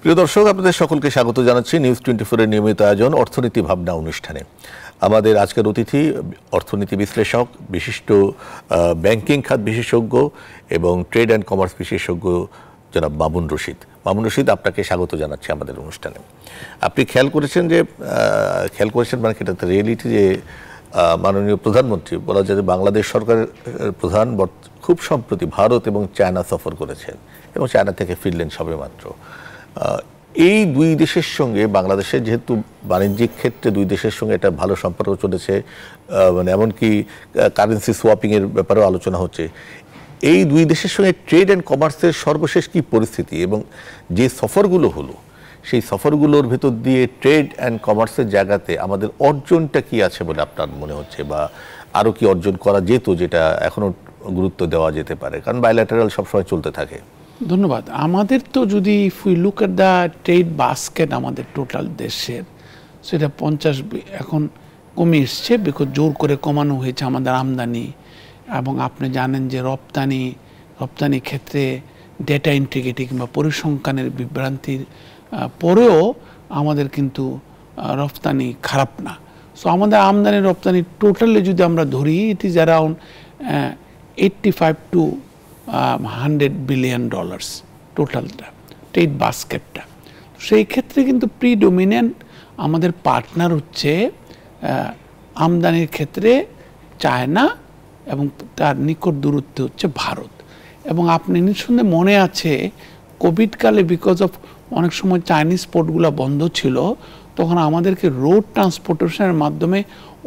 প্রিয় দর্শক, আপনাদের সকলকে স্বাগত জানাচ্ছি নিউজ 24 এর নিয়মিত আয়োজন অর্থনীতি ভাবনা অনুষ্ঠানে। আমাদের আজকের অতিথি অর্থনীতি বিশ্লেষক, বিশিষ্ট ব্যাংকিং খাত বিশেষজ্ঞ এবং ট্রেড অ্যান্ড কমার্স বিশেষজ্ঞ জনাব মামুন রশিদ। মামুন রশিদ, আপনাকে স্বাগত জানাচ্ছি আমাদের অনুষ্ঠানে। আপনি খেয়াল করেছেন মানে কি, এটা রিয়েলিটি যে মাননীয় প্রধানমন্ত্রী, বলা যায় যে বাংলাদেশ সরকারের প্রধান খুব সম্প্রতি ভারত এবং চায়না সফর করেছেন এবং চায়না থেকে ফিরলেন সবেমাত্র। এই দুই দেশের সঙ্গে বাংলাদেশের যেহেতু বাণিজ্যিক ক্ষেত্রে দুই দেশের সঙ্গে একটা ভালো সম্পর্ক চলেছে, মানে এমনকি কারেন্সি সোয়াপিংয়ের ব্যাপারেও আলোচনা হচ্ছে, এই দুই দেশের সঙ্গে ট্রেড অ্যান্ড কমার্সের সর্বশেষ কী পরিস্থিতি এবং যে সফরগুলো হলো সেই সফরগুলোর ভেতর দিয়ে ট্রেড অ্যান্ড কমার্সের জায়গাতে আমাদের অর্জনটা কি আছে বলে আপনার মনে হচ্ছে, বা আরও কি অর্জন করা যেত যেটা এখনও গুরুত্ব দেওয়া যেতে পারে, কারণ বাইল্যাটারাল সবসময় চলতে থাকে। ধন্যবাদ। আমাদের তো যদি if we look at the trade basket আমাদের টোটাল দেশের, সেটা 50 এখন কমে এসছে, বিকজ জোর করে কমানো হয়েছে আমাদের আমদানি। এবং আপনি জানেন যে রপ্তানি ক্ষেত্রে ডেটা ইন্টিগ্রিটি কিংবা পরিসংখ্যানের বিভ্রান্তির পরেও আমাদের কিন্তু রপ্তানি খারাপ না। সো আমাদের আমদানি রপ্তানি টোটালি যদি আমরা ধরি, it is around $85 to $100 billion টোটালটা ট্রেড বাস্কেটটা। সেই ক্ষেত্রে কিন্তু প্রিডোমিনেন্ট আমাদের পার্টনার হচ্ছে আমদানির ক্ষেত্রে চায়না এবং তার নিকট দূরত্বে হচ্ছে ভারত। এবং আপনি নিঃসন্দেহে মনে আছে কোভিডকালে বিকজ অফ অনেক সময় চাইনিজ পোর্টগুলো বন্ধ ছিল, তখন আমাদেরকে রোড ট্রান্সপোর্টেশনের মাধ্যমে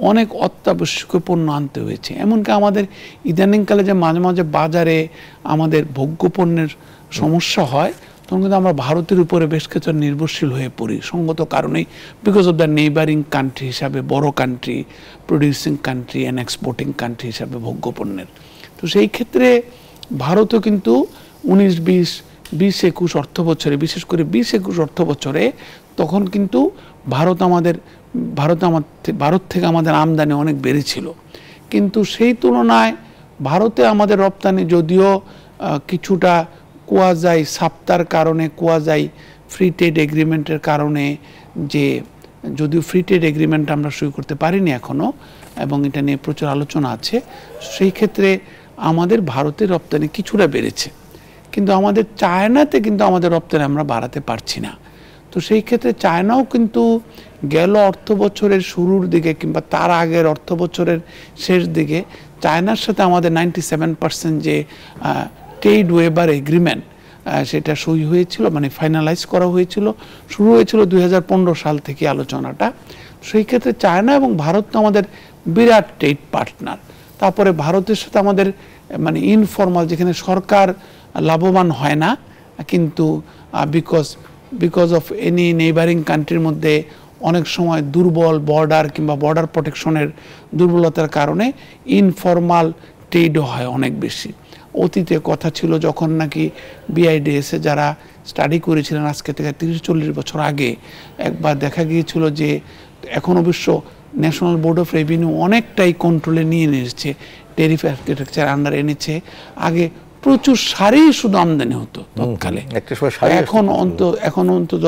অনেক অত্যাবশ্যকীয় পণ্য আনতে হয়েছে। এমনকি আমাদের ইদানিংকালে যে মাঝে মাঝে বাজারে আমাদের ভোগ্য পণ্যের সমস্যা হয়, তখন কিন্তু আমরা ভারতের উপরে বেশ কিছু নির্ভরশীল হয়ে পড়ি সঙ্গত কারণেই, because of the neighbouring country হিসাবে, বড় country, producing country and exporting country হিসাবে ভোগ্য পণ্যের। তো সেই ক্ষেত্রে ভারতও কিন্তু 19-20, 20-21 অর্থ বছরে, বিশেষ করে 20-21 অর্থ বছরে তখন কিন্তু ভারত থেকে আমাদের আমদানি অনেক বেড়েছিল। কিন্তু সেই তুলনায় ভারতে আমাদের রপ্তানি যদিও কিছুটা কোয়াজাই সাপ্তার কারণে, কোয়াজাই ফ্রি ট্রেড এগ্রিমেন্টের কারণে, যে যদিও ফ্রি ট্রেড এগ্রিমেন্ট আমরা সই করতে পারিনি এখনও, এবং এটা নিয়ে প্রচুর আলোচনা আছে, সেই ক্ষেত্রে আমাদের ভারতের রপ্তানি কিছুটা বেড়েছে। কিন্তু আমাদের চায়নাতে কিন্তু আমাদের রপ্তানি আমরা বাড়াতে পারছি না। তো সেই ক্ষেত্রে চায়নাও কিন্তু গেল অর্থ বছরের শুরুর দিকে কিংবা তার আগের অর্থ বছরের শেষ দিকে চায়নার সাথে আমাদের 97% যে ট্রেড ওয়েবার এগ্রিমেন্ট সেটা সই হয়েছিল, মানে ফাইনালাইজ করা হয়েছিল, শুরু হয়েছিল 2015 সাল থেকে আলোচনাটা। সেই ক্ষেত্রে চায়না এবং ভারত তো আমাদের বিরাট ট্রেড পার্টনার। তারপরে ভারতের সাথে আমাদের মানে ইনফর্মাল, যেখানে সরকার লাভবান হয় না, কিন্তু বিকজ অফ এনি নেইবারিং কান্ট্রির মধ্যে অনেক সময় দুর্বল বর্ডার কিংবা বর্ডার প্রোটেকশনের দুর্বলতার কারণে ইনফর্মাল ট্রেডও হয় অনেক বেশি। অতীতে কথা ছিল যখন নাকি বিআইডিএসে যারা স্টাডি করেছিলেন আজকে থেকে 30-40 বছর আগে, একবার দেখা গিয়েছিল যে এখন অবশ্য ন্যাশনাল বোর্ড অফ রেভিনিউ অনেকটাই কন্ট্রোলে নিয়ে নিয়েছে, টেরিফ আর্কিটেকচার আন্ডার এনেছে। আগে প্রচুর শাড়ি শুধু আমদানি হতো তৎকালে, এখন অন্তত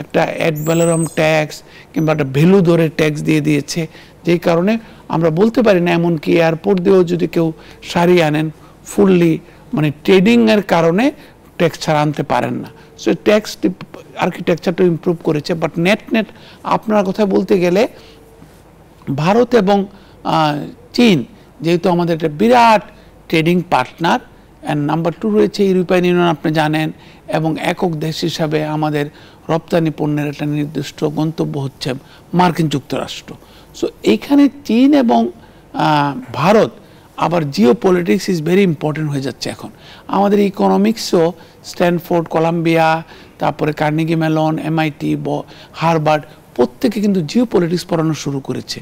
একটা অ্যাড ভ্যালোরাম ট্যাক্স কিংবা একটা ভ্যালু ধরে ট্যাক্স দিয়ে দিয়েছে, যেই কারণে আমরা বলতে পারি না, এমনকি এয়ারপোর্ট দিয়েও যদি কেউ শাড়ি আনেন ফুললি মানে ট্রেডিংয়ের কারণে ট্যাক্স ছাড়া আনতে পারেন না। সো ট্যাক্স আর্কিটেকচারটা ইমপ্রুভ করেছে। বাট নেট আপনার কথা বলতে গেলে ভারত এবং চীন যেহেতু আমাদের একটা বিরাট ট্রেডিং পার্টনার, অ্যান্ড নাম্বার 2 রয়েছে ইউরোপিয়ান ইউনিয়ন, আপনি জানেন, এবং একক দেশ হিসাবে আমাদের রপ্তানি পণ্যের একটা নির্দিষ্ট গন্তব্য হচ্ছে মার্কিন যুক্তরাষ্ট্র। সো এইখানে চীন এবং ভারত আবার Jio politics is very important হয়ে যাচ্ছে এখন। আমাদের ইকোনমিক্সও স্ট্যানফোর্ড, কলাম্বিয়া, তারপরে কার্নেগি মেলন, MIT, হার্ভার্ড প্রত্যেকে কিন্তু জিও পলিটিক্স পড়ানো শুরু করেছে।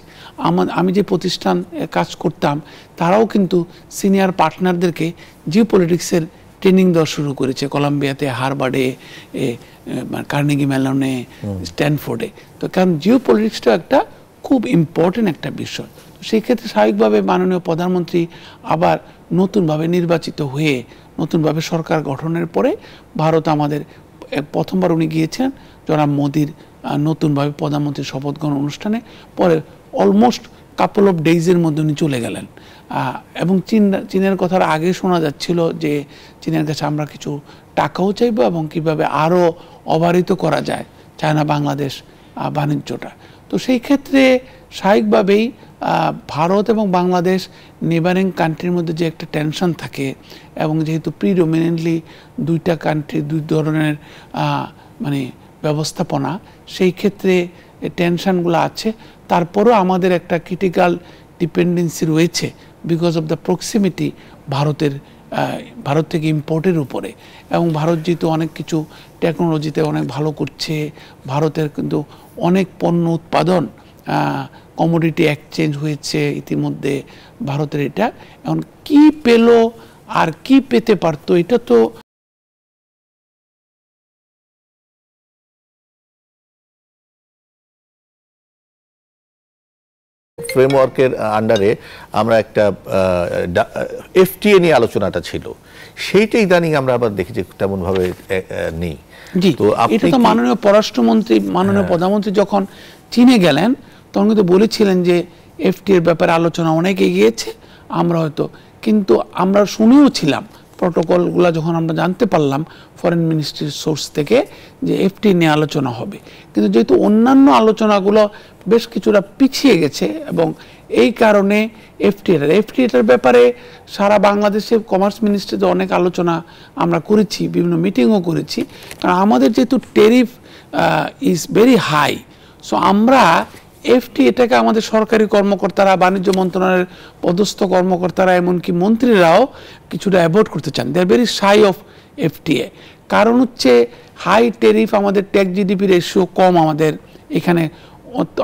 আমি যে প্রতিষ্ঠান কাজ করতাম তারাও কিন্তু সিনিয়র পার্টনারদেরকে জিও পলিটিক্সের ট্রেনিং দেওয়া শুরু করেছে, কলাম্বিয়াতে, হার্ভার্ডে, কার্নেগি মেলনে, স্ট্যানফোর্ডে। তো কারণ জিও পলিটিক্সটা একটা খুব ইম্পর্টেন্ট একটা বিষয়। সেই ক্ষেত্রে স্বাভাবিকভাবে মাননীয় প্রধানমন্ত্রী আবার নতুনভাবে নির্বাচিত হয়ে নতুনভাবে সরকার গঠনের পরে ভারত আমাদের প্রথমবার উনি গিয়েছেন জনাব মোদির নতুনভাবে প্রধানমন্ত্রীর শপথ গ্রহণ অনুষ্ঠানে, পরে অলমোস্ট কাপল অফ ডেইজের মধ্যে উনি চলে গেলেন। এবং চীনের কথার আগে শোনা যাচ্ছিল যে চীনের কাছে আমরা কিছু টাকাও চাইবো এবং কিভাবে আরও অবারিত করা যায় চায়না বাংলাদেশ বাণিজ্যটা। তো সেই ক্ষেত্রে স্বাভাবিকভাবেই ভারত এবং বাংলাদেশ নেবারিং কান্ট্রির মধ্যে যে একটা টেনশন থাকে, এবং যেহেতু প্রিডমিনেন্টলি দুইটা কান্ট্রি দুই ধরনের মানে ব্যবস্থাপনা, সেই ক্ষেত্রে টেনশনগুলো আছে। তারপরও আমাদের একটা ক্রিটিক্যাল ডিপেন্ডেন্সি রয়েছে because of the proximity Bharat থেকে ইম্পোর্টের উপরে। এবং ভারত যেহেতু অনেক কিছু টেকনোলজিতে অনেক ভালো করছে, ভারতের কিন্তু অনেক পণ্য উৎপাদন, কমোডিটি এক্সচেঞ্জ হয়েছে ইতিমধ্যে ভারতের। এটা এখন কি পেল আর কি পেতে পারতো, এটা তো ফ্রেমওয়ার্কের আন্ডারে আমরা একটা এফটিএ নিয়ে আলোচনাটা ছিল, সেইটা ইদানিং আমরা আবার দেখি যে তেমন ভাবে নেই। জি, এটা তো মাননীয় পররাষ্ট্রমন্ত্রী মাননীয় প্রধানমন্ত্রী যখন চীনে গেলেন তখন কিন্তু বলেছিলেন যে এফটিএর ব্যাপারে আলোচনা অনেক এগিয়েছে, আমরা হয়তো, কিন্তু আমরা শুনেও ছিলাম প্রটোকলগুলো যখন আমরা জানতে পারলাম ফরেন মিনিস্ট্রির সোর্স থেকে যে এফটি নিয়ে আলোচনা হবে, কিন্তু যেহেতু অন্যান্য আলোচনাগুলো বেশ কিছুটা পিছিয়ে গেছে এবং এই কারণে এফটিএটার ব্যাপারে সারা বাংলাদেশের কমার্স মিনিস্ট্রিতে অনেক আলোচনা আমরা করেছি, বিভিন্ন মিটিংও করেছি। কারণ আমাদের যেহেতু tariff is very high, so আমরা এটাকে আমাদের সরকারি কর্মকর্তারা, বাণিজ্য মন্ত্রণালয়ের পদস্থ কর্মকর্তারা, এমনকি মন্ত্রীরাও কিছুটা অ্যাভয়েড করতে চান। They are very shy of FTA. কারণ হচ্ছে হাই ট্যারিফ, আমাদের ট্যাক্স জিডিপি রেশিও কম, আমাদের এখানে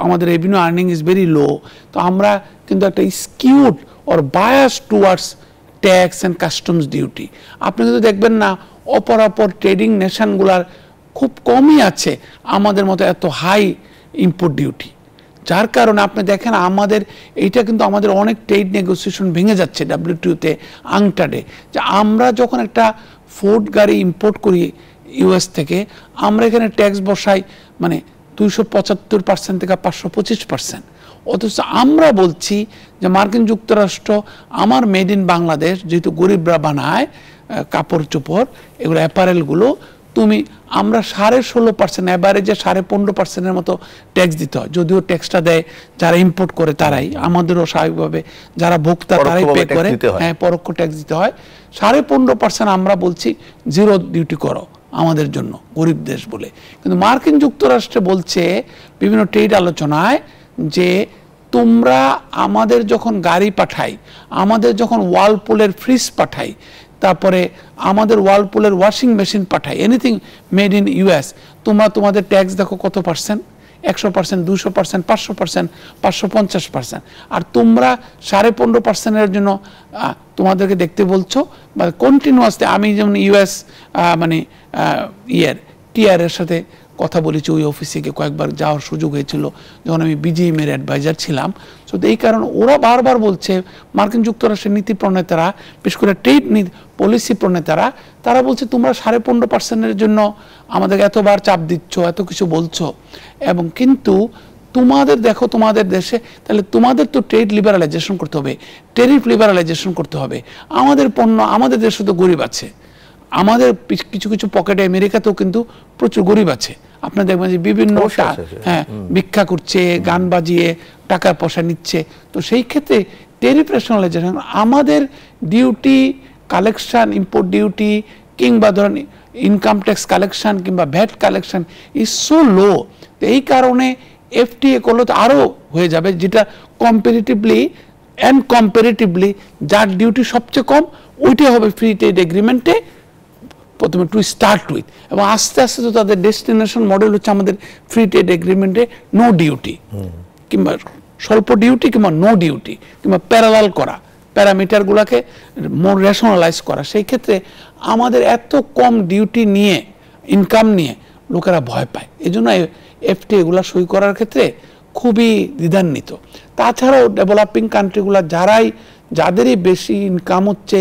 আমাদের revenue earning is very low. তো আমরা কিন্তু একটা skewed or bias towards tax and customs duty. আপনি কিন্তু দেখবেন না অপরাপর ট্রেডিং নেশনগুলার খুব কমই আছে আমাদের মতো এত হাই ইম্পোর্ট ডিউটি, যার কারণে আপনি দেখেন আমাদের এইটা কিন্তু আমাদের অনেক ট্রেড নেগোসিয়েশন ভেঙে যাচ্ছে WTO-তে আংটাডে। যে আমরা যখন একটা ফোর্ড গাড়ি ইম্পোর্ট করি ইউএস থেকে, আমরা এখানে ট্যাক্স বসাই মানে 275% থেকে 525%, অথচ আমরা বলছি যে মার্কিন যুক্তরাষ্ট্র আমার মেড ইন বাংলাদেশ, যেহেতু গরিবরা বানায় কাপড় চোপড় এগুলো অ্যাপারেলগুলো, আমরা 16.5% অ্যাভারেজে 15.5%-এর মতো ট্যাক্স দিতে হয়। যদিও ট্যাক্সটা দেয় যারা ইম্পোর্ট করে তারাই, আমাদেরও স্বাভাবিকভাবে যারা ভোক্তা তারাই পে করে, হ্যাঁ পরোক্ষ ট্যাক্স দিতে হয়। 15.5% আমরা বলছি জিরো ডিউটি করো আমাদের জন্য, গরিব দেশ বলে। কিন্তু মার্কিন যুক্তরাষ্ট্রে বলছে বিভিন্ন ট্রেড আলোচনায় যে তোমরা আমাদের যখন গাড়ি পাঠাই, আমাদের যখন ওয়ালপুলের ফ্রিজ পাঠাই, তারপরে আমাদের ওয়ালপুলের ওয়াশিং মেশিন পাঠাই, এনিথিং মেড ইন ইউএস, তোমরা তোমাদের ট্যাক্স দেখো কত পার্সেন্ট, 100%, 200%, 500%, 550%। আর তোমরা 15.5%-এর জন্য তোমাদেরকে দেখতে বলছো, বা কন্টিনিউয়াসলি। আমি যেমন ইউএস মানে টিআর-এর সাথে কথা বলেছি, ওই অফিসে গিয়ে কয়েকবার যাওয়ার সুযোগ হয়েছিল যখন আমি বিজিএম-এর অ্যাডভাইজার ছিলাম। সো এই কারণে ওরা বারবার বলছে, মার্কিন যুক্তরাষ্ট্রের নীতি প্রণেতারা, বিশেষ করে ট্রেড পলিসি প্রণেতারা, তারা বলছে তোমরা 15.5%-এর জন্য আমাদের এতবার চাপ দিচ্ছ, এত কিছু বলছো, এবং কিন্তু তোমাদের দেখো তোমাদের দেশে, তাহলে তোমাদের তো ট্রেড লিবারালাইজেশন করতে হবে, ট্যারিফ লিবারালাইজেশন করতে হবে। আমাদের পণ্য, আমাদের দেশে তো গরিব আছে, আমাদের কিছু কিছু পকেটে আমেরিকাতেও কিন্তু প্রচুর গরিব আছে। আপনারা দেখবেন যে বিভিন্ন ভিক্ষা করছে, গান বাজিয়ে টাকা পয়সা নিচ্ছে। তো সেই ক্ষেত্রে ট্যারিফ রেশনালাইজেশন, আমাদের ডিউটি কালেকশন, ইম্পোর্ট ডিউটি কিংবা ধরেন ইনকাম ট্যাক্স কালেকশন কিংবা ভ্যাট কালেকশন ইজ সো লো। তো এই কারণে এফটিএ করলে তো আরও হয়ে যাবে, যেটা কম্পারেটিভলি যার ডিউটি সবচেয়ে কম ওইটাই হবে ফ্রি ট্রেড এগ্রিমেন্টে প্রথমে টু স্টার্ট উইথ, এবং আস্তে আস্তে তো তাদের ডেস্টিনেশন মডেল হচ্ছে আমাদের ফ্রি ট্রেড এগ্রিমেন্টে নো ডিউটি কিংবা স্বল্প ডিউটি কিংবা নো ডিউটি কিংবা প্যারালাল করা, প্যারামিটারগুলোকে মোর রেশনালাইজ করা। সেই ক্ষেত্রে আমাদের এত কম ডিউটি নিয়ে, ইনকাম নিয়ে লোকেরা ভয় পায়। এই জন্য এফটি এগুলো সই করার ক্ষেত্রে খুবই দ্বিধান্বিত। তাছাড়াও ডেভেলপিং কান্ট্রিগুলো যাদেরই বেশি ইনকাম হচ্ছে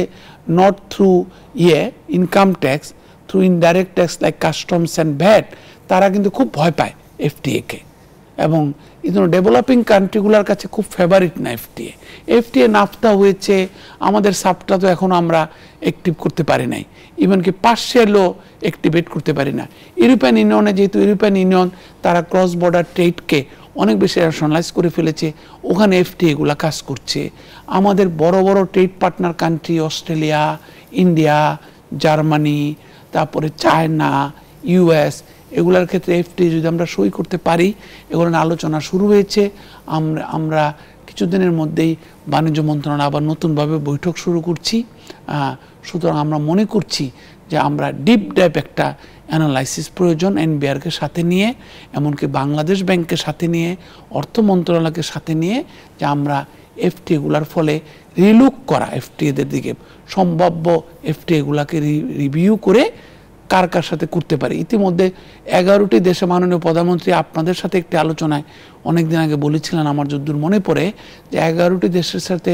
not through income tax, through indirect tax like customs and VAT, তারা কিন্তু খুব ভয় পায় এফটিএকে, এবং এই জন্য ডেভেলপিং কান্ট্রিগুলোর কাছে খুব ফেভারিট না এফটিএ। এফটিএ নাফতা হয়েছে, আমাদের সাপটা তো এখন আমরা অ্যাক্টিভ করতে পারি নাই, ইভেন কি পার্শিয়ালও অ্যাক্টিভেট করতে পারি না। ইউরোপিয়ান ইউনিয়নে যেহেতু ইউরোপিয়ান ইউনিয়ন তারা ক্রস বর্ডার ট্রেডকে অনেক বেশি রেশনালাইজ করে ফেলেছে, ওখানে এফটিএগুলো কাজ করছে। আমাদের বড় বড় trade partner country Australia, India, Germany, তারপরে চায়না, ইউএস, এগুলোর ক্ষেত্রে এফটিএ যদি আমরা সই করতে পারি, এগুলো নিয়ে আলোচনা শুরু হয়েছে। আমরা কিছুদিনের মধ্যেই বাণিজ্য মন্ত্রণালয় আবার নতুনভাবে বৈঠক শুরু করছি। সুতরাং আমরা মনে করছি যে আমরা ডিপ ডাইভ একটা অ্যানালাইসিস প্রয়োজন এনবিআরকে সাথে নিয়ে, এমনকি বাংলাদেশ ব্যাংককে সাথে নিয়ে, অর্থ মন্ত্রণালয়কে সাথে নিয়ে, যে আমরা এফটিএগুলোর ফলে রিলুক করা এফটিএদের দিকে সম্ভাব্য এফটিএগুলোকে রিভিউ করে কার কার সাথে করতে পারি। ইতিমধ্যে 11টি দেশে মাননীয় প্রধানমন্ত্রী আপনাদের সাথে একটি আলোচনায় অনেকদিন আগে বলেছিলেন, আমার যদ্দূর মনে পড়ে, যে 11টি দেশের সাথে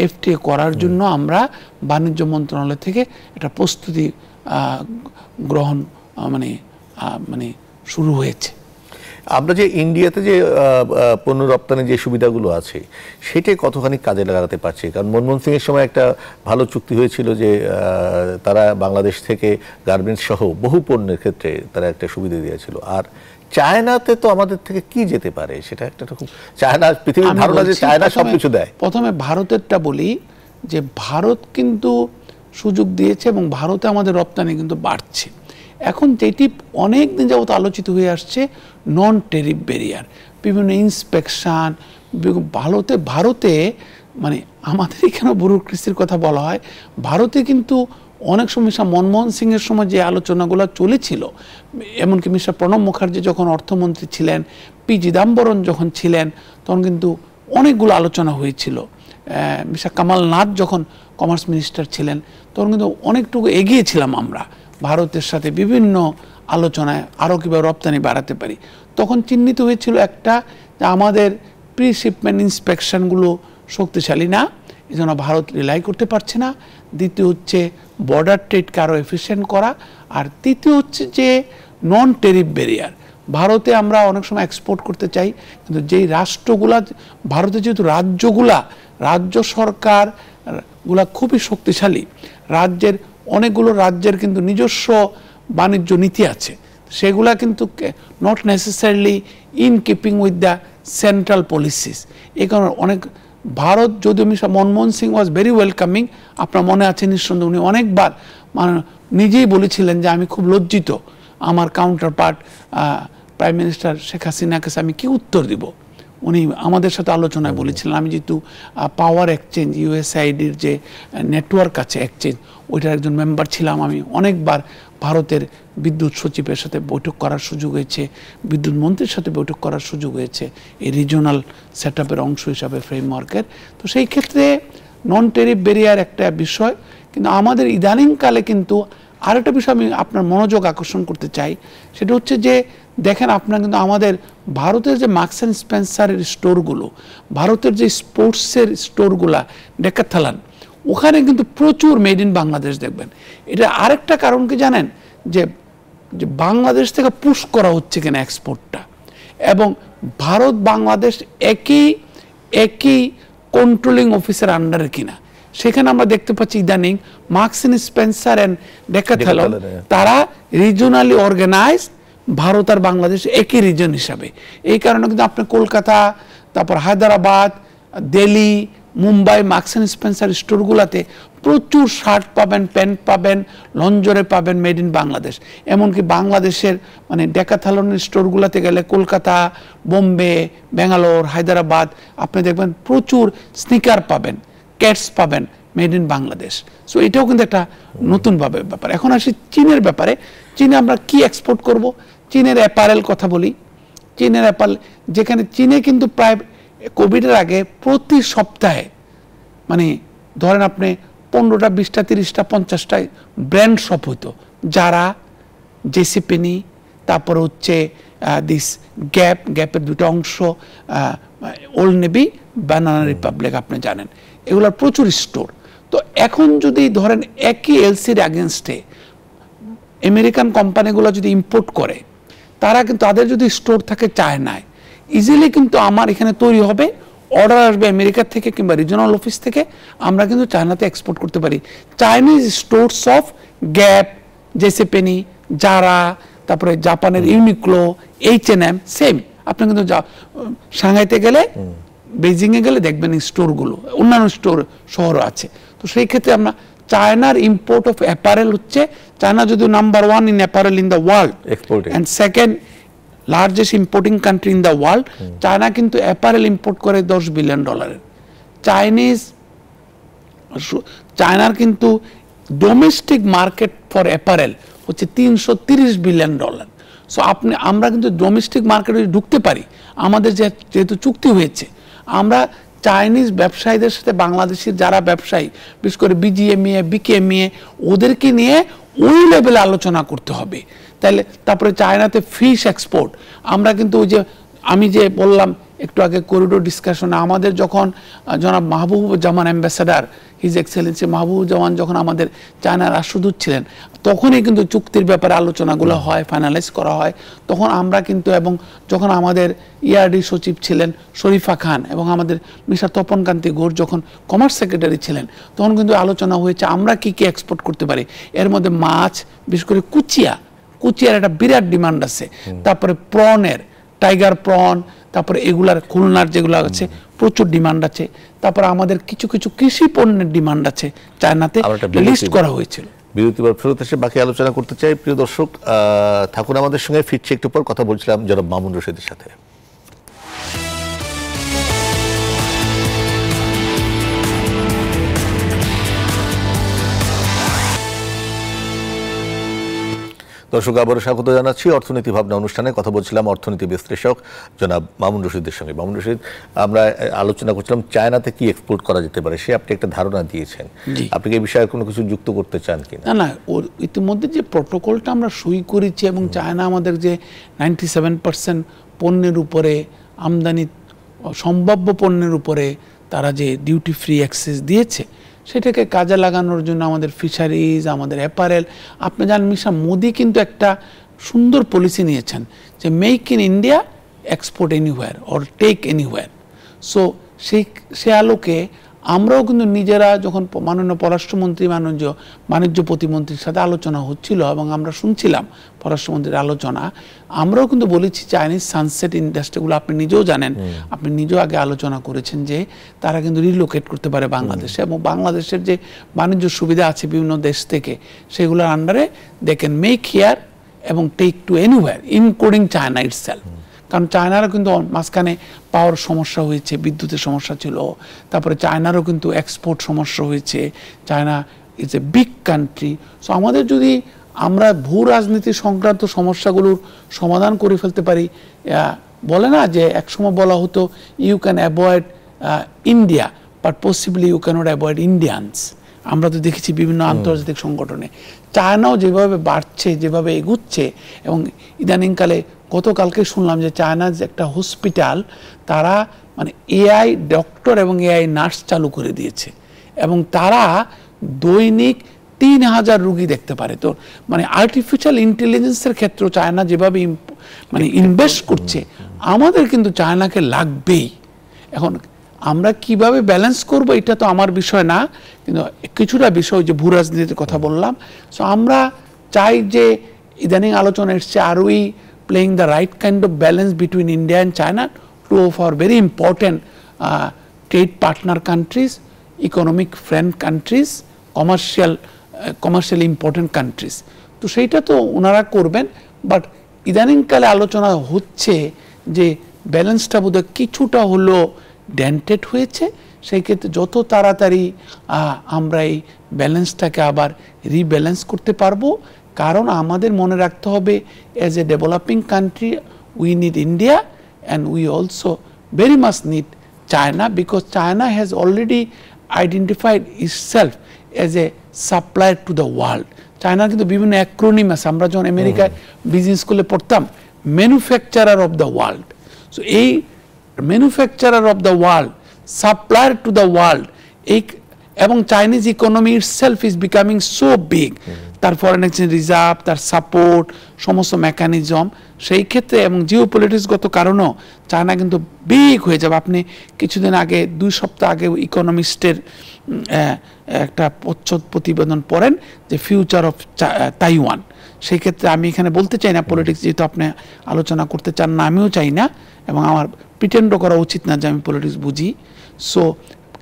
এফটিএ করার জন্য আমরা বাণিজ্য মন্ত্রণালয় থেকে একটা প্রস্তুতি গ্রহণ মানে শুরু হয়েছে। আমরা যে ইন্ডিয়াতে যে পণ্য রপ্তানি যে সুবিধাগুলো আছে সেটাই কতখানি কাজে লাগাতে পারছি? কারণ মনমোহন সিং এর সময় একটা ভালো চুক্তি হয়েছিল যে তারা বাংলাদেশ থেকে গার্মেন্টস সহ বহু পণ্যের ক্ষেত্রে তারা একটা সুবিধা দিয়েছিল। আর চায়নাতে তো আমাদের থেকে কি যেতে পারে সেটা একটা খুব, চায়না পৃথিবীর ধারণা যে চায়না সবকিছু দেয়। প্রথমে ভারতেরটা বলি, যে ভারত কিন্তু সুযোগ দিয়েছে এবং ভারতে আমাদের রপ্তানি কিন্তু বাড়ছে। এখন যেটি অনেক দিন যাবত আলোচিত হয়ে আসছে, নন টেরিফ ব্যারিয়ার, বিভিন্ন ইন্সপেকশন। ভারতে মানে আমাদের এখানে ব্যুরোক্রেসির কথা বলা হয়, ভারতে কিন্তু অনেক সময় মনমোহন সিংয়ের সময় যে আলোচনাগুলো চলেছিল, এমনকি মিস্টার প্রণব মুখার্জি যখন অর্থমন্ত্রী ছিলেন, পি চিদাম্বরম যখন ছিলেন, তখন কিন্তু অনেকগুলো আলোচনা হয়েছিল। মিস্টার কামাল নাথ যখন কমার্স মিনিস্টার ছিলেন, তখন কিন্তু অনেকটুকু এগিয়েছিলাম আমরা ভারতের সাথে বিভিন্ন আলোচনায় আরও কীভাবে রপ্তানি বাড়াতে পারি। তখন চিহ্নিত হয়েছিল একটা, যে আমাদের প্রি শিপমেন্ট ইন্সপেকশনগুলো শক্তিশালী না, এই জন্য ভারত রিলাই করতে পারছে না। দ্বিতীয় হচ্ছে বর্ডার ট্রেডকে আরও এফিসিয়েন্ট করা। আর তৃতীয় হচ্ছে যে নন টেরিফ ব্যারিয়ার। ভারতে আমরা অনেক সময় এক্সপোর্ট করতে চাই, কিন্তু যেই রাষ্ট্রগুলা, ভারতে যেহেতু রাজ্য সরকারগুলা খুবই শক্তিশালী, অনেকগুলো রাজ্যের কিন্তু নিজস্ব বাণিজ্য নীতি আছে, সেগুলা কিন্তু not necessarily in keeping with the central policies. এই কারণে অনেক ভারত, যদিও mister Manmohan Singh was very welcoming, আপনার মনে আছে নিঃসন্দেহে, উনি অনেকবার নিজেই বলেছিলেন যে আমি খুব লজ্জিত, আমার counter part prime minister Sheikh হাসিনাকে আমি কি উত্তর দিব। উনি আমাদের সাথে আলোচনায় বলেছিলেন, আমি যেহেতু পাওয়ার এক্সচেঞ্জ ইউএসআইডির যে নেটওয়ার্ক আছে এক্সচেঞ্জ, ওইটার একজন মেম্বার ছিলাম, আমি অনেকবার ভারতের বিদ্যুৎ সচিবের সাথে বৈঠক করার সুযোগ হয়েছে, বিদ্যুৎ মন্ত্রীর সাথে বৈঠক করার সুযোগ হয়েছে এই রিজিওনাল সেট আপের অংশ হিসাবে ফ্রেমওয়ার্কের। তো সেই ক্ষেত্রে নন টেরিফ ব্যারিয়ার একটা বিষয়। কিন্তু আমাদের ইদানিংকালে কিন্তু আরেকটা বিষয় আমি আপনার মনোযোগ আকর্ষণ করতে চাই, সেটা হচ্ছে যে দেখেন আপনার কিন্তু আমাদের ভারতের যে মার্কস অ্যান্ড স্পেন্সারের স্টোরগুলো, ভারতের যে স্পোর্টসের স্টোরগুলা, ডেকাথলন, ওখানে কিন্তু প্রচুর মেড ইন বাংলাদেশ দেখবেন। এটা আরেকটা কারণ কি জানেন, যে বাংলাদেশ থেকে পুশ করা হচ্ছে কিনা এক্সপোর্টটা, এবং ভারত বাংলাদেশ একই কন্ট্রোলিং অফিসের আন্ডারে কিনা। সেখানে আমরা দেখতে পাচ্ছি ইদানিং Marks and Spencer and Decathlon তারা রিজনালি অর্গানাইজড, ভারত আর বাংলাদেশ একই রিজন হিসাবে। এই কারণে কিন্তু আপনি কলকাতা, তারপর Hyderabad, Delhi, Mumbai Marks and Spencer স্টোরগুলোতে প্রচুর শার্ট পাবেন, প্যান্ট পাবেন, লঞ্জরে পাবেন মেড ইন বাংলাদেশ। এমনকি বাংলাদেশের ডেকাথলনের স্টোরগুলোতে গেলে কলকাতা, বোম্বে, ব্যাঙ্গালোর, হায়দ্রাবাদ আপনি দেখবেন প্রচুর স্নিকার পাবেন, ক্যাটস পাবেন মেড ইন বাংলাদেশ। সো এটাও কিন্তু একটা নতুনভাবে ব্যাপার। এখন আসি চীনের ব্যাপারে। চীনে আমরা কি এক্সপোর্ট করব? চীনের অ্যাপারেল কথা বলি। চীনের অ্যাপারেল, যেখানে চীনে কিন্তু প্রায় কোভিডের আগে প্রতি সপ্তাহে ধরেন আপনি 15টা, 20টা, 30টা, 50টা ব্র্যান্ড শপ হইতো, যারা, জেসি পেনি, তারপরে হচ্ছে দিস গ্যাপের দুটো অংশ, ওল্ড নেভি, বানানা রিপাবলিক, আপনি জানেন এগুলোর প্রচুর স্টোর। তো এখন যদি ধরেন একই এলসির এগেনস্টে আমেরিকান কোম্পানিগুলো যদি ইম্পোর্ট করে, তারা কিন্তু তাদের যদি স্টোর থাকে চায়নায়, ইজিলি কিন্তু আমার এখানে তৈরি হবে, অর্ডার আসবে আমেরিকার থেকে কিংবা রিজনাল অফিস থেকে, আমরা কিন্তু চায়নাতে এক্সপোর্ট করতে পারি। Chinese stores of Gap, JCPenney, Zara, তারপরে জাপানের ইউনিক্লো, H&M, সেম। আপনি কিন্তু সাংহাইতে গেলে, বেজিংয়ে গেলে দেখবেন এই স্টোরগুলো, অন্যান্য স্টোর শহরও আছে। তো সেই ক্ষেত্রে আমরা চায়নার ইম্পোর্ট অফ অ্যাপারেল হচ্ছে, চায়না যদিও number 1 in apparel in the world and second largest importing country in the world, China কিন্তু অ্যাপারেল ইম্পোর্ট করে $10 বিলিয়ন। চায়নার কিন্তু ডোমেস্টিক মার্কেট ফর অ্যাপারেল হচ্ছে $330 বিলিয়ন। সো আমরা কিন্তু ডোমেস্টিক মার্কেটে ঢুকতে পারি, আমাদের যেহেতু চুক্তি হয়েছে। আমরা চাইনিজ ব্যবসায়ীদের সাথে বাংলাদেশের যারা ব্যবসায়ী, বিশেষ করে BGMEA, BKMEA, ওদেরকে নিয়ে ওই লেভেলে আলোচনা করতে হবে। তাহলে তারপরে চায়নাতে ফিশ এক্সপোর্ট, আমরা কিন্তু ওই যে আমি যে বললাম একটু আগে করিডোর ডিসকাশনে, আমাদের যখন জনাব Mahbubuzzaman ambassador, his Excellency Mahbubuzzaman যখন আমাদের চায়নার রাষ্ট্রদূত ছিলেন, তখনই কিন্তু চুক্তির ব্যাপারে আলোচনাগুলো হয়, ফাইনালাইজ করা হয়। তখন আমরা কিন্তু, এবং যখন আমাদের ERD সচিব ছিলেন শরীফা খান এবং আমাদের মিস্টার তপন কান্তি ঘোষ যখন কমার্স সেক্রেটারি ছিলেন, তখন কিন্তু আলোচনা হয়েছে আমরা কি কি এক্সপোর্ট করতে পারি। এর মধ্যে মাছ, বিশেষ করে কুচিয়ার একটা বিরাট ডিমান্ড আছে, তারপরে প্রনের, টাইগার প্রন, তারপরে এগুলার খুলনার যেগুলো আছে প্রচুর ডিমান্ড আছে, তারপরে আমাদের কিছু কিছু কৃষি পণ্যের ডিমান্ড আছে চায়নাতে, লিস্ট করা হয়েছিল। বিরতিবার ফেরত এসে বাকি আলোচনা করতে চাই। প্রিয় দর্শক থাকুন আমাদের সঙ্গে, ফিরছি একটু পর। কথা বলছিলাম জনাব মামুন রশিদের সাথে। দর্শক আবারও স্বাগত জানাচ্ছি অর্থনীতি ভাবনা অনুষ্ঠানে। কথা বলছিলাম অর্থনীতি বিশ্লেষক জনাব মামুন রশিদের সঙ্গে। মামুন রশিদ, আমরা আলোচনা করছিলাম চায়নাতে কি এক্সপোর্ট করা যেতে পারে, সে আপনি একটা ধারণা দিয়েছেন। আপনি এই বিষয়ে কোনো কিছু যুক্ত করতে চান কিনা? না, ইতিমধ্যে যে প্রটোকলটা আমরা সই করেছি এবং চায়না আমাদের যে 97% পণ্যের উপরে আমদানি, সম্ভাব্য পণ্যের উপরে তারা যে ডিউটি ফ্রি অ্যাক্সেস দিয়েছে, সেটাকে কাজে লাগানোর জন্য আমাদের ফিশারিজ, আমাদের অ্যাপারেল, আপনি জানেন মিস্টার মোদি কিন্তু একটা সুন্দর পলিসি নিয়েছেন যে make in India, export anywhere or take anywhere. So সে আলোকে আমরাও কিন্তু নিজেরা যখন মাননীয় পররাষ্ট্রমন্ত্রী, মাননীয় বাণিজ্য প্রতিমন্ত্রীর সাথে আলোচনা হচ্ছিল এবং আমরা শুনছিলাম পররাষ্ট্রমন্ত্রীর আলোচনা, আমরাও কিন্তু বলেছি চাইনিজ সানসেট ইন্ডাস্ট্রিগুলো, আপনি নিজেও জানেন, আপনি নিজেও আগে আলোচনা করেছেন যে তারা কিন্তু রিলোকেট করতে পারে বাংলাদেশে, এবং বাংলাদেশের যে বাণিজ্য সুবিধা আছে বিভিন্ন দেশ থেকে, সেগুলোর আন্ডারে দে ক্যান মেক হিয়ার এবং take to anywhere including China itself. কারণ চায়নারও কিন্তু মাঝখানে পাওয়ার সমস্যা হয়েছে, বিদ্যুতের সমস্যা ছিল, তারপরে চায়নারও কিন্তু এক্সপোর্ট সমস্যা হয়েছে। China is a big country. So আমাদের যদি আমরা ভূ রাজনীতি সংক্রান্ত সমস্যাগুলোর সমাধান করে ফেলতে পারি, বলে না যে একসময় বলা হতো you can avoid India but possibly you cannot avoid Indians. আমরা তো দেখেছি বিভিন্ন আন্তর্জাতিক সংগঠনে চায়নাও যেভাবে বাড়ছে, যেভাবে এগুচ্ছে, এবং ইদানিংকালে গতকালকে শুনলাম যে চায়নার যে একটা হসপিটাল, তারা মানে AI ডক্টর এবং AI নার্স চালু করে দিয়েছে, এবং তারা দৈনিক 3000 রোগী দেখতে পারে। তো মানে আর্টিফিশিয়াল ইন্টেলিজেন্সের ক্ষেত্রে চায়না যেভাবে মানে ইনভেস্ট করছে, আমাদের কিন্তু চায়নাকে লাগবেই। এখন আমরা কিভাবে ব্যালেন্স করব এটা তো আমার বিষয় না, কিন্তু কিছুটা বিষয় যে ভূ রাজনীতির কথা বললাম। সো আমরা চাই যে ইদানিং আলোচনা এসছে, আর we playing the right kind of balance between India and China, two of our very important trade partner countries, economic friend countries, commercially important countries. তো সেইটা তো ওনারা করবেন, বাট ইদানিংকালে আলোচনা হচ্ছে যে ব্যালেন্সটা বোধহয় কিছুটা হলো ডেন্টেড হয়েছে। সেই ক্ষেত্রে যত তাড়াতাড়ি আমরা এই ব্যালেন্সটাকে আবার রিব্যালেন্স করতে পারবো, কারণ আমাদের মনে রাখতে হবে as a developing country we need India and we also very much need China, because China has already identified itself as a supplier to the world. চায়নার কিন্তু বিভিন্ন অ্যাক্রোনিম আছে, আমরা যখন আমেরিকায় বিজনেস স্কুলে পড়তাম, manufacturer of the world. So এই manufacturer of the world, supplier to the world, এই এবং Chinese economy itself is becoming so big. তার ফরেন এক্সচেঞ্জ রিজার্ভ, তার সাপোর্ট, সমস্ত মেকানিজম, সেই ক্ষেত্রে এবং জিওপলিটিক্সগত কারণেও চায়না কিন্তু বিগ হয়ে যাবে। আপনি কিছুদিন আগে 2 সপ্তাহ আগে ইকোনমিস্টের একটা প্রতিবেদন পড়েন যে ফিউচার অফ তাইওয়ান। সেই ক্ষেত্রে আমি এখানে বলতে চাই না, পলিটিক্স যেহেতু আপনি আলোচনা করতে চান না, আমিও চাই না, এবং আমার প্রিটেন্ডও করা উচিত না যে আমি পলিটিক্স বুঝি। সো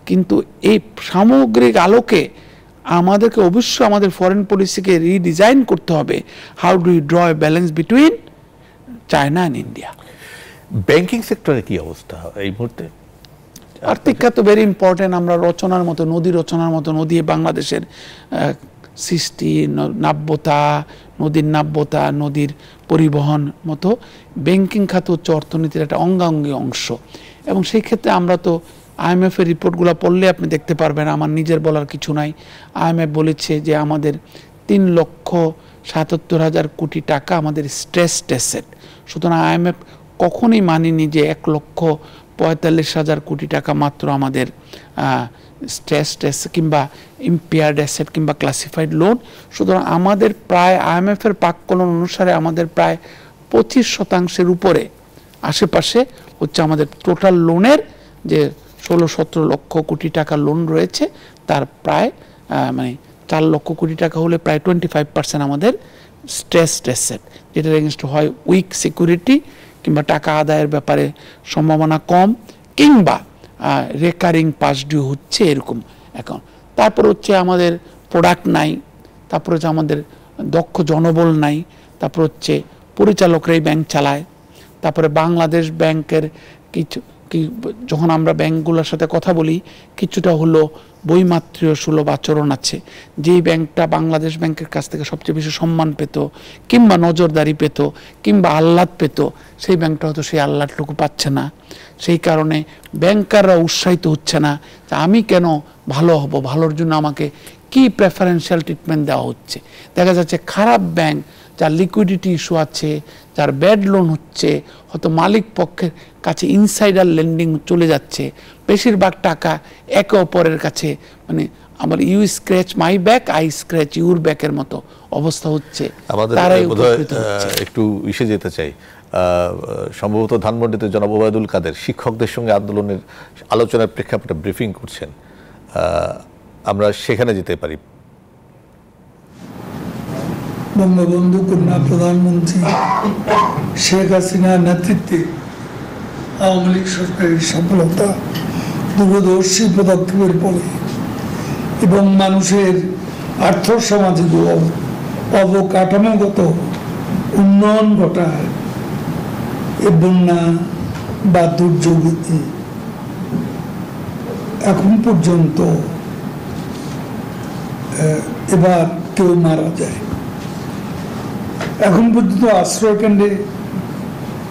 কিন্তু এই সামগ্রিক আলোকে আমাদেরকে অবশ্যই আমাদের ফরেন পলিসিকে রিডিজাইন করতে হবে। How do you draw a balance between China and India. Banking সেক্টরে কি অবস্থা এই মুহূর্তে? আর্থিক খাত ভেরি ইম্পর্টেন্ট। আমরা রচনার মতো, নদী রচনার মতো, নদী বাংলাদেশের সৃষ্টি, নাব্যতা, নদীর নাব্যতা, নদীর পরিবহন মতো ব্যাংকিং খাত হচ্ছে অর্থনীতির একটা অঙ্গাঙ্গী অংশ। এবং সেই ক্ষেত্রে আমরা তো IMF এর রিপোর্টগুলো পড়লে আপনি দেখতে পারবেন, আমার নিজের বলার কিছু নাই। IMF বলেছে যে আমাদের 3,77,000 কোটি টাকা আমাদের স্ট্রেসড অ্যাসেট। সুতরাং IMF কখনোই মানেনি যে 1,45,000 কোটি টাকা মাত্র আমাদের স্ট্রেসড অ্যাসেট কিংবা ইম্পেয়ার্ড অ্যাসেট কিংবা ক্লাসিফাইড লোন। সুতরাং আমাদের প্রায় IMF এর পাককলন অনুসারে আমাদের প্রায় 25% উপরে আশেপাশে হচ্ছে আমাদের টোটাল লোনের যে 16-17 লক্ষ কোটি টাকা লোন রয়েছে, তার প্রায় মানে 4 লক্ষ কোটি টাকা হলে প্রায় 25% আমাদের স্ট্রেসড অ্যাসেট, যেটার এগেনস্ট হয় উইক সিকিউরিটি কিংবা টাকা আদায়ের ব্যাপারে সম্ভাবনা কম, কিংবা রেকারিং পাস ডিউ হচ্ছে এরকম অ্যাকাউন্ট। তারপর হচ্ছে আমাদের প্রোডাক্ট নাই, তারপর হচ্ছে আমাদের দক্ষ জনবল নাই, তারপর হচ্ছে পরিচালকরাই ব্যাংক চালায়। তারপরে বাংলাদেশ ব্যাংকের কিছু যখন আমরা ব্যাংকগুলোর সাথে কথা বলি, কিছুটা হলো বৈমাত্রীয় সুলভ আচরণ আছে। যেই ব্যাংকটা বাংলাদেশ ব্যাংকের কাছ থেকে সবচেয়ে বেশি সম্মান পেত কিংবা নজরদারি পেত কিংবা আহ্লাদ পেত, সেই ব্যাংকটা হয়তো সেই আহ্লাদটুকু পাচ্ছে না। সেই কারণে ব্যাংকাররা উৎসাহিত হচ্ছে না যে আমি কেন ভালো হব, ভালোর জন্য আমাকে কি প্রেফারেন্সিয়াল ট্রিটমেন্ট দেওয়া হচ্ছে। দেখা যাচ্ছে খারাপ ব্যাংক, যার লিকুইডিটি ইস্যু আছে, যার ব্যাড লোন হচ্ছে, হয়তো মালিক পক্ষের কাছে ইনসাইডার লেন্ডিং চলে যাচ্ছে, বেশিরভাগ টাকা একে অপরের কাছে, মানে আমার you scratch my back, I scratch your ব্যাকের মতো অবস্থা হচ্ছে। তারাই একটু ইসে যেতে চাই, সম্ভবত ধানমন্ডিতে জনাব ওবায়দুল কাদের শিক্ষকদের সঙ্গে আন্দোলনের আলোচনার প্রেক্ষাপটে ব্রিফিং করছেন, আমরা সেখানে যেতে পারি। বঙ্গবন্ধু কন্যা প্রধানমন্ত্রী শেখ হাসিনার নেতৃত্বে আওয়ামী লীগ সরকারের সফলতা, দূরদর্শী পদক্ষেপের ফলে এবং মানুষের আর্থসামাজিক অবকাঠামোগত উন্নয়ন ঘটায় এ বন্যা বা দুর্যোগে এখন পর্যন্ত এবার কেউ মারা যায়। এখন পর্যন্ত আশ্রয়কেন্দ্রে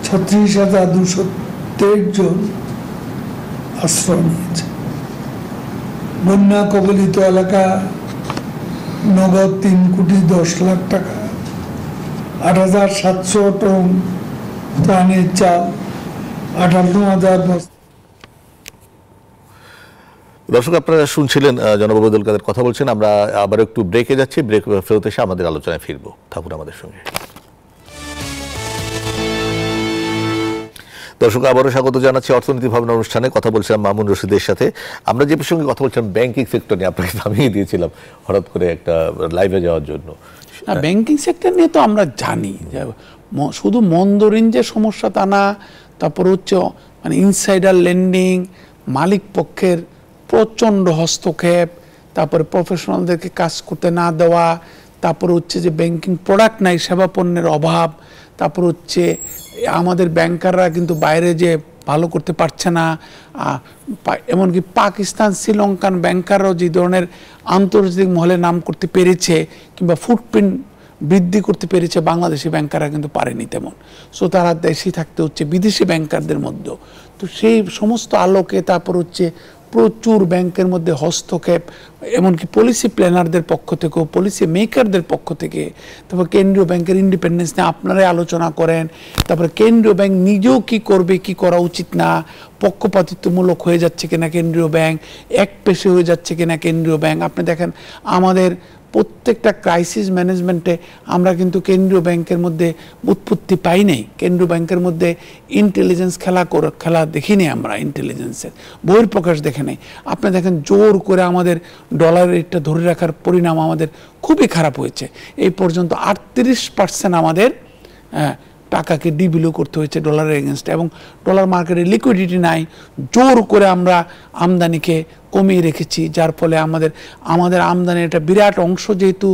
36,223 জন আশ্রয় নিয়েছে। বন্যা কবলিত এলাকা নগদ 3,10,00,000 টাকা, 8,700 টন ত্রাণের চাল, 58,000 বস্তা। দর্শক, আপনারা শুনছিলেন জনাব ওবায়দুল কাদের কথা বলছেন। আমরা আবার একটু ব্রেকে যাচ্ছি, ব্রেক ফেরত এসে আমাদের আলোচনায় ফিরবো। থাকুন আমাদের সঙ্গে। দর্শক, আবারও স্বাগত জানাচ্ছি অর্থনীতি ভাবনা অনুষ্ঠানে। কথা বলছিলাম মামুন রশিদের সাথে। আমরা যে প্রসঙ্গে কথা বলছিলাম ব্যাংকিং সেক্টর নিয়ে, আপনাকে থামিয়ে দিয়েছিলাম হঠাৎ করে একটা লাইভে যাওয়ার জন্য। ব্যাংকিং সেক্টর নিয়ে তো আমরা জানি যে শুধু মন্দরিন যে সমস্যা তা না, তারপর হচ্ছে মানে ইনসাইডার লেন্ডিং, মালিক পক্ষের প্রচণ্ড হস্তক্ষেপ, তারপরে প্রফেশনালদেরকে কাজ করতে না দেওয়া, তারপর হচ্ছে যে ব্যাংকিং প্রোডাক্ট নাই, সেবা পণ্যের অভাব, তারপর হচ্ছে আমাদের ব্যাংকাররা কিন্তু বাইরে যে ভালো করতে পারছে না, এমনকি পাকিস্তান শ্রীলঙ্কান ব্যাংকাররাও যে ধরনের আন্তর্জাতিক মহলে নাম করতে পেরেছে কিংবা ফুটপ্রিন্ট বৃদ্ধি করতে পেরেছে, বাংলাদেশি ব্যাংকাররা কিন্তু পারেনি তেমন। সো তারা দেশি থাকতে হচ্ছে বিদেশি ব্যাংকারদের মধ্যেও। তো সেই সমস্ত আলোকে তারপর হচ্ছে প্রচুর ব্যাংকের মধ্যে হস্তক্ষেপ, এমনকি পলিসি প্ল্যানারদের পক্ষ থেকেও, পলিসি মেকারদের পক্ষ থেকে। তারপর কেন্দ্রীয় ব্যাংকের ইন্ডিপেন্ডেন্স নিয়ে আপনারাই আলোচনা করেন। তারপরে কেন্দ্রীয় ব্যাংক নিজেও কি করবে, কি করা উচিত না, পক্ষপাতিত্বমূলক হয়ে যাচ্ছে কিনা কেন্দ্রীয় ব্যাংক, এক পেশে হয়ে যাচ্ছে কিনা কেন্দ্রীয় ব্যাংক। আপনি দেখেন আমাদের প্রত্যেকটা ক্রাইসিস ম্যানেজমেন্টে আমরা কিন্তু কেন্দ্রীয় ব্যাংকের মধ্যে উৎপত্তি পাই নাই, কেন্দ্রীয় ব্যাংকের মধ্যে ইন্টেলিজেন্স খেলা দেখিনি আমরা, ইন্টেলিজেন্সের বহিঃপ্রকাশ দেখে নেই। আপনি দেখেন জোর করে আমাদের ডলার রেটটা ধরে রাখার পরিণাম আমাদের খুবই খারাপ হয়েছে। এই পর্যন্ত 38% আমাদের টাকাকে ডিভ্যালু করতে হয়েছে ডলারের এগেনস্টে, এবং ডলার মার্কেটে লিকুইডিটি নাই। জোর করে আমরা আমদানিকে কমিয়ে রেখেছি, যার ফলে আমাদের আমদানির একটা বিরাট অংশ, যেহেতু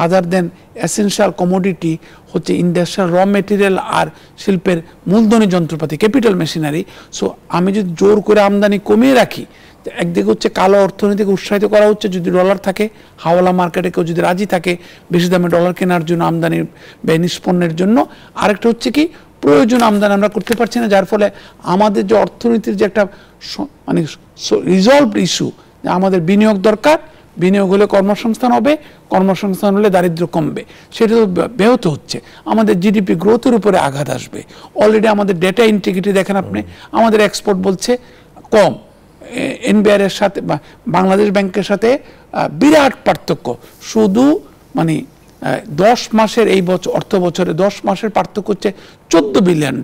আদার দেন এসেনশিয়াল কমোডিটি হচ্ছে ইন্ডাস্ট্রিয়াল র মেটেরিয়াল আর শিল্পের মূলধনী যন্ত্রপাতি, ক্যাপিটাল মেশিনারি। সো আমি যদি জোর করে আমদানি কমিয়ে রাখি, একদিকে হচ্ছে কালো অর্থনীতিকে উৎসাহিত করা হচ্ছে, যদি ডলার থাকে হাওয়ালা মার্কেটে কেউ যদি রাজি থাকে বেশি দামে ডলার কেনার জন্য, আমদানির ব্যয় নিষ্পন্নের জন্য। আরেকটা হচ্ছে কি, প্রয়োজন আমদানি আমরা করতে পারছি না, যার ফলে আমাদের যে অর্থনীতির যে একটা মানে রিজলভড ইস্যু, যে আমাদের বিনিয়োগ দরকার, বিনিয়োগ হলে কর্মসংস্থান হবে, কর্মসংস্থান হলে দারিদ্র্য কমবে, সেটা তো ব্যাহত হচ্ছে। আমাদের জিডিপি গ্রোথের উপরে আঘাত আসবে। অলরেডি আমাদের ডেটা ইন্টিগ্রিটি দেখেন আপনি, আমাদের এক্সপোর্ট বলছে কম, এনবিআর এর সাথে বাংলাদেশ ব্যাংকের সাথে বিরাট পার্থক্য, শুধু মানে 10 মাসের এই বছর অর্থ বছরে 10 মাসের পার্থক্য হচ্ছে $14 বিলিয়ন।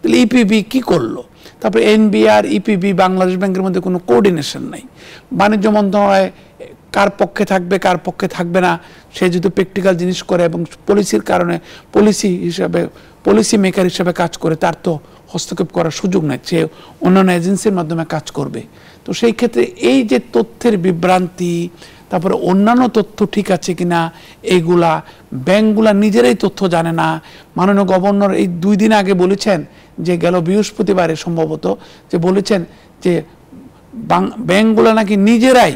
তাহলে ইপিবি কি করলো? তারপরে এনবিআর, ইপিবি, বাংলাদেশ ব্যাংকের মধ্যে কোনো কোঅর্ডিনেশন নাই। বাণিজ্য মন্ত্রণালয় কার পক্ষে থাকবে কার পক্ষে থাকবে না, সে যদি প্র্যাকটিক্যাল জিনিস করে এবং পলিসির কারণে পলিসি মেকার হিসাবে কাজ করে, তার তো হস্তক্ষেপ করার সুযোগ নাই, সে অন্যান্য এজেন্সির মাধ্যমে কাজ করবে। তো সেই ক্ষেত্রে এই যে তথ্যের বিভ্রান্তি, তারপরে অন্যান্য তথ্য ঠিক আছে কিনা, এইগুলা ব্যাংকগুলা নিজেরাই তথ্য জানে না। মাননীয় গভর্নর এই 2 দিন আগে বলেছেন, যে গেল বৃহস্পতিবারে সম্ভবত, যে বলেছেন যে ব্যাংকগুলা নাকি নিজেরাই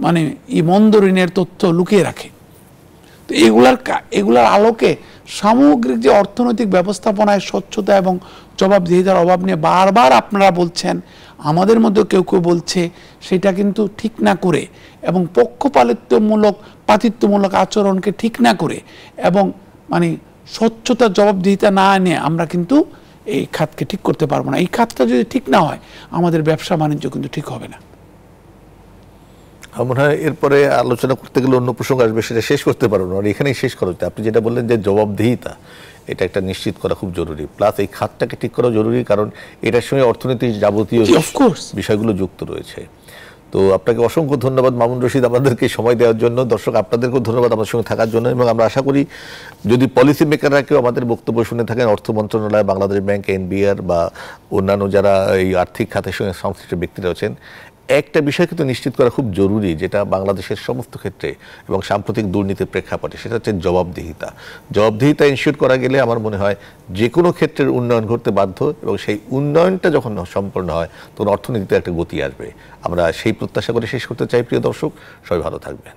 মানে এই মন্দ ঋণের তথ্য লুকিয়ে রাখে। তো এগুলার আলোকে সামগ্রিক যে অর্থনৈতিক ব্যবস্থাপনায় স্বচ্ছতা এবং জবাবদিহিতার অভাব নিয়ে বারবার আপনারা বলছেন, আমাদের মধ্যে কেউ কেউ বলছে, সেটা কিন্তু ঠিক না করে এবং পাতিত্বমূলক আচরণকে ঠিক না করে এবং মানে স্বচ্ছতার জবাবদিহিতা না এনে আমরা কিন্তু এই খাতকে ঠিক করতে পারবো না। এই খাতটা যদি ঠিক না হয়, আমাদের ব্যবসা বাণিজ্য কিন্তু ঠিক হবে না। আমার মনে হয় এরপরে আলোচনা করতে গেলে অন্য প্রসঙ্গ আসবে, সেটা শেষ করতে পারবো না, এখানেই শেষ করা হচ্ছে। আপনি যেটা বললেন যে জবাবদিহিতা, এটা একটা নিশ্চিত করা খুব জরুরি, প্লাস এই খাতটাকে ঠিক করা জরুরি, কারণ এটার সঙ্গে অর্থনীতির যাবতীয় বিষয়গুলো যুক্ত রয়েছে। তো আপনাকে অসংখ্য ধন্যবাদ মামুন রশিদ, আমাদেরকে সময় দেওয়ার জন্য। দর্শক আপনাদেরকেও ধন্যবাদ আমার সঙ্গে থাকার জন্য, এবং আমরা আশা করি যদি পলিসি মেকাররা কেউ আমাদের বক্তব্য শুনে থাকেন, অর্থ মন্ত্রণালয়, বাংলাদেশ ব্যাংক, এনবিআর বা অন্যান্য যারা এই আর্থিক খাতের সঙ্গে সংশ্লিষ্ট ব্যক্তিরা আছেন, একটা বিষয় কিন্তু নিশ্চিত করা খুব জরুরি, যেটা বাংলাদেশের সমস্ত ক্ষেত্রে এবং সাম্প্রতিক দুর্নীতির প্রেক্ষাপটে, সেটা হচ্ছে জবাবদিহিতা ইনশিওর করা গেলে আমার মনে হয় যে কোনো ক্ষেত্রের উন্নয়ন ঘটতে বাধ্য, এবং সেই উন্নয়নটা যখন সম্পন্ন হয় তখন অর্থনীতিতে একটা গতি আসবে। আমরা সেই প্রত্যাশা করে শেষ করতে চাই। প্রিয় দর্শক, সবাই ভালো থাকবেন।